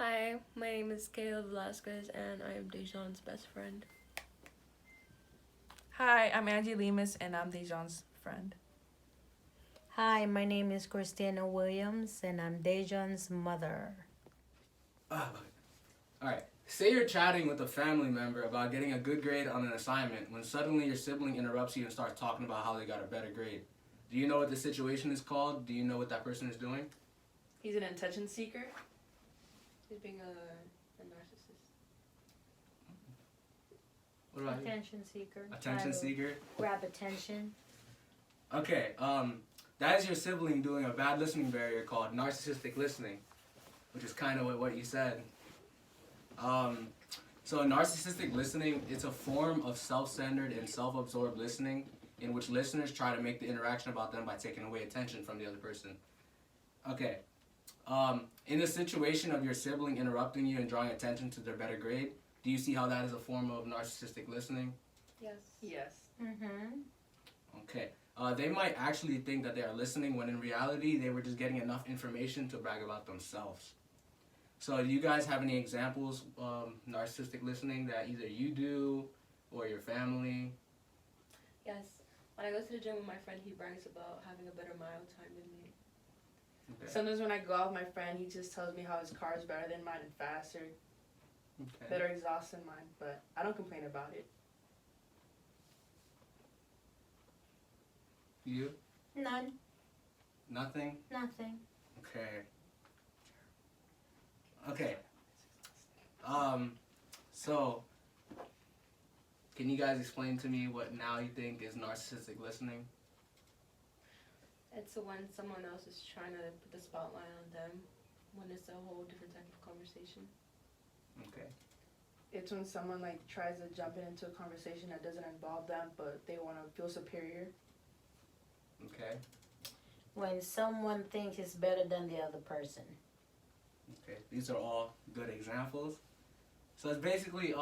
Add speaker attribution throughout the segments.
Speaker 1: Hi, my name is Kayla Velasquez, and I am Dajon's best friend.
Speaker 2: Hi, I'm Angie Lemus, and I'm Dajon's friend.
Speaker 3: Hi, my name is Christina Williams, and I'm Dajon's mother.
Speaker 4: Ah, Alright. Say you're chatting with a family member about getting a good grade on an assignment when suddenly your sibling interrupts you and starts talking about how they got a better grade. Do you know what the situation is called? Do you know what that person is doing?
Speaker 2: He's an attention seeker.
Speaker 1: He's being a narcissist.
Speaker 4: What about you?
Speaker 3: Attention seeker.
Speaker 4: Attention
Speaker 3: Try to
Speaker 4: seeker?
Speaker 3: Grab attention.
Speaker 4: Okay, that is your sibling doing a bad listening barrier called narcissistic listening, which is kind of what you said. So narcissistic listening, it's a form of self-centered and self-absorbed listening in which listeners try to make the interaction about them by taking away attention from the other person. Okay, in the situation of your sibling interrupting you and drawing attention to their better grade, do you see how that is a form of narcissistic listening?
Speaker 1: Yes.
Speaker 2: Yes.
Speaker 3: Mm-hmm.
Speaker 4: Okay. They might actually think that they are listening when in reality they were just getting enough information to brag about themselves. So do you guys have any examples of narcissistic listening that either you do or your family?
Speaker 1: Yes. When I go to the gym with my friend, he brags about having a better mile time than me.
Speaker 4: Okay.
Speaker 2: Sometimes when I go out with my friend, he just tells me how his car is better than mine and faster,
Speaker 4: Okay.
Speaker 2: better exhaust than mine, but I don't complain about it.
Speaker 4: You?
Speaker 3: None.
Speaker 4: Nothing?
Speaker 3: Nothing.
Speaker 4: Okay. Okay. So can you guys explain to me what now you think is narcissistic listening?
Speaker 1: It's when someone else is trying to put the spotlight on them when it's a whole different type of conversation.
Speaker 4: Okay.
Speaker 2: It's when someone tries to jump into a conversation that doesn't involve them, but they want to feel superior.
Speaker 4: Okay.
Speaker 3: When someone thinks it's better than the other person.
Speaker 4: Okay, these are all good examples. So it's basically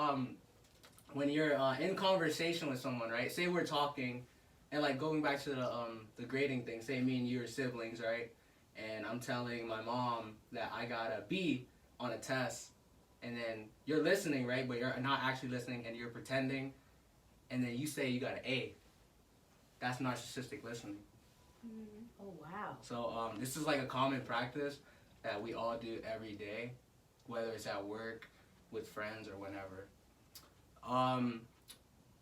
Speaker 4: when you're in conversation with someone, right? Say we're talking, and going back to the grading thing. Say me and you are siblings, right? And I'm telling my mom that I got a B on a test, and then you're listening, right? But you're not actually listening, and you're pretending, and then you say you got an A. That's narcissistic listening.
Speaker 1: Mm-hmm.
Speaker 3: Oh, wow.
Speaker 4: So this is a common practice that we all do every day, whether it's at work, with friends, or whenever.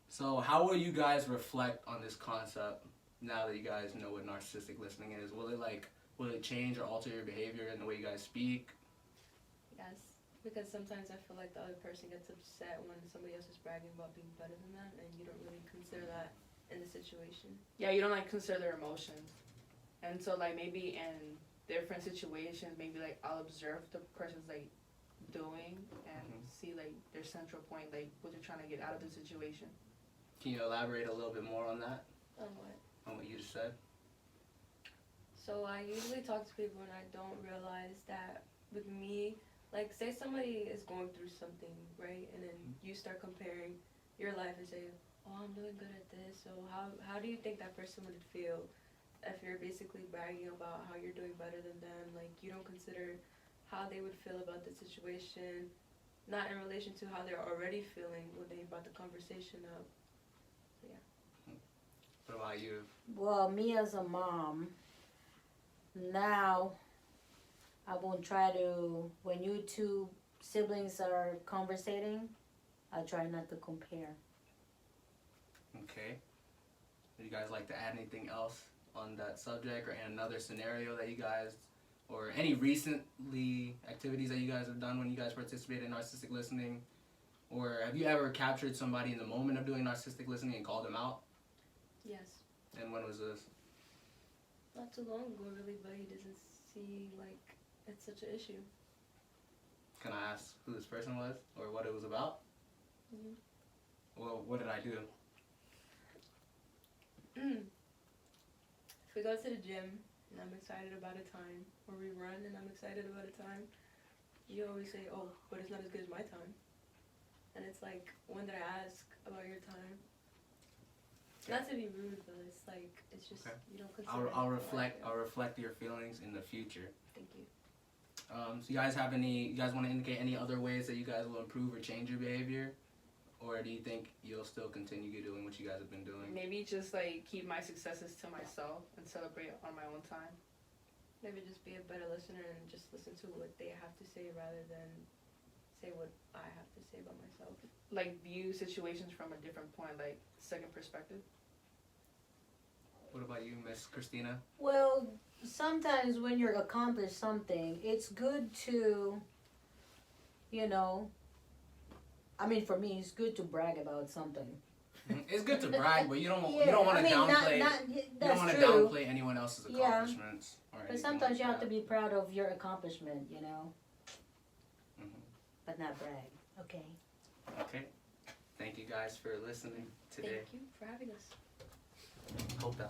Speaker 4: So how will you guys reflect on this concept now that you guys know what narcissistic listening is? Will it change or alter your behavior and the way you guys speak?
Speaker 1: Yes. Because sometimes I feel like the other person gets upset when somebody else is bragging about being better than them, and you don't really consider that in the situation.
Speaker 2: Yeah, you don't consider their emotions. And so maybe in different situations, maybe I'll observe the person's doing and see their central point, what they're trying to get out of the situation.
Speaker 4: Can you elaborate a little bit more on that?
Speaker 1: On what?
Speaker 4: On what you just said?
Speaker 1: So I usually talk to people and I don't realize that with me, say somebody is going through something, right? And then you start comparing your life and say, oh, I'm doing good at this. So how do you think that person would feel if you're basically bragging about how you're doing better than them? You don't consider how they would feel about the situation, not in relation to how they're already feeling when they brought the conversation up. So yeah.
Speaker 4: What about you?
Speaker 3: Well, me as a mom, now I won't try to, when you two siblings are conversating, I try not to compare.
Speaker 4: Okay. Would you guys like to add anything else on that subject or another scenario that you guys, or any recently activities that you guys have done when you guys participate in narcissistic listening? Or have you ever captured somebody in the moment of doing narcissistic listening and called them out?
Speaker 1: Yes.
Speaker 4: And when was this?
Speaker 1: Not too long ago, really, but he doesn't see it's such an issue.
Speaker 4: Can I ask who this person was or what it was about?
Speaker 1: Mm-hmm.
Speaker 4: Well, what did I do?
Speaker 1: If we go to the gym and I'm excited about a time, or we run and I'm excited about a time, you always say, oh, but it's not as good as my time. And it's when did I ask about your time?
Speaker 4: Okay.
Speaker 1: Not to be rude, but it's just,
Speaker 4: Okay.
Speaker 1: you don't consider
Speaker 4: I'll reflect your feelings in the future.
Speaker 1: Thank you.
Speaker 4: So you guys want to indicate any other ways that you guys will improve or change your behavior? Or do you think you'll still continue doing what you guys have been doing?
Speaker 2: Maybe just like keep my successes to myself and celebrate on my own time.
Speaker 1: Maybe just be a better listener and just listen to what they have to say rather than say what I have to say about myself.
Speaker 2: Like view situations from a different point, like second perspective.
Speaker 4: What about you, Miss Christina?
Speaker 3: Well, sometimes when you're accomplished something, it's good to, you know, I mean, for me, it's good to brag about something.
Speaker 4: It's good to brag, but you don't want
Speaker 3: I
Speaker 4: to
Speaker 3: mean,
Speaker 4: downplay. You don't want to downplay anyone else's accomplishments. Or
Speaker 3: But
Speaker 4: anything
Speaker 3: sometimes
Speaker 4: like
Speaker 3: you have
Speaker 4: that.
Speaker 3: to be proud of your accomplishment, you know,
Speaker 4: Mhm.
Speaker 3: but not brag. Okay.
Speaker 4: Okay. Thank you guys for listening today.
Speaker 1: Thank you for having us.
Speaker 4: Hope that